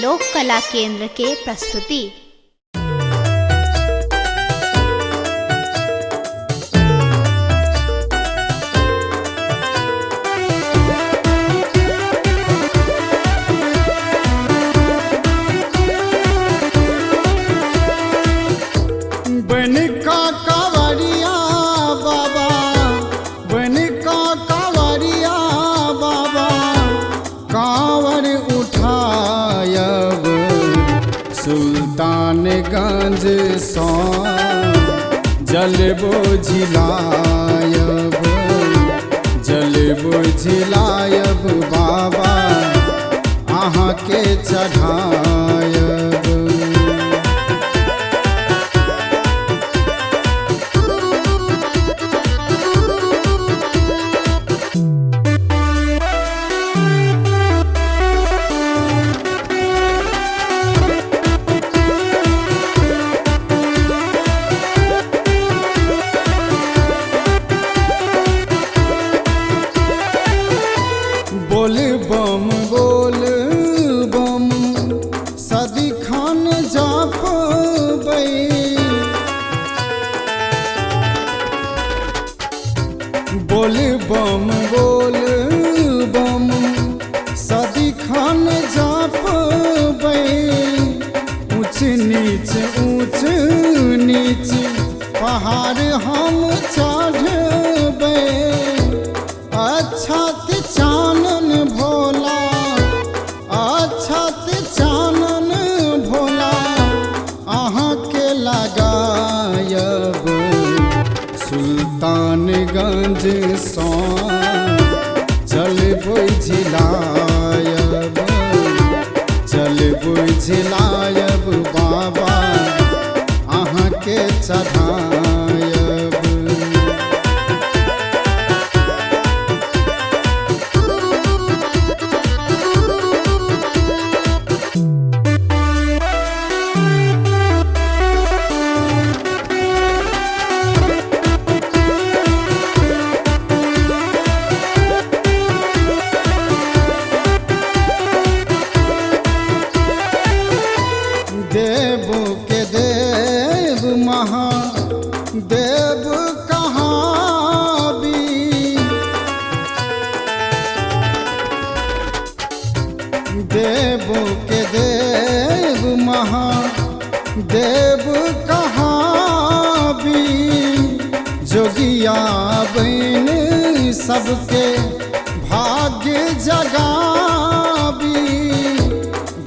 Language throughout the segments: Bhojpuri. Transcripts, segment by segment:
लोक कला केंद्र के प्रस्तुति। सुल्तानगंज सो जल बोझिलायब बाबा अहाँ के चढ़ायब। बोल बम सदिखन जपबै, बोल बम सदिखन जपबै। ऊँच नीच पहाड़ हम चढ़बै। अक्षत चानन भोला, अक्षत चानन भोला अहाँ के लगायब। सुल्तानगंज सो जल बोझिलायब बाबा अहाँ के चढ़ायब। देव के देव महादेव कहाबी, देव के देव महादेव कहाबी। जोगिया बन सबके भाग्य जगाबी।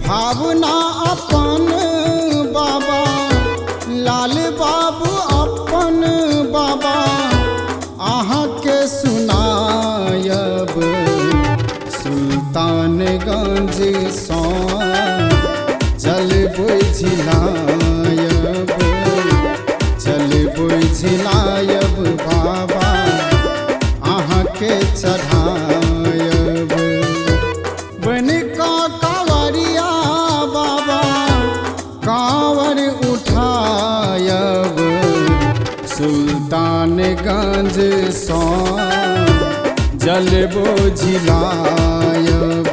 भावना अपन बाबा लाल बाबू अपन बाबा अहाँ के सुनायब। सुल्तानगंज सो जल बोझिलायब बाबा अहाँ के चढ़ायब। बन का कांवरिया बाबा कांवर उठायब। सुल्तानगंज सो जल बोझिलायब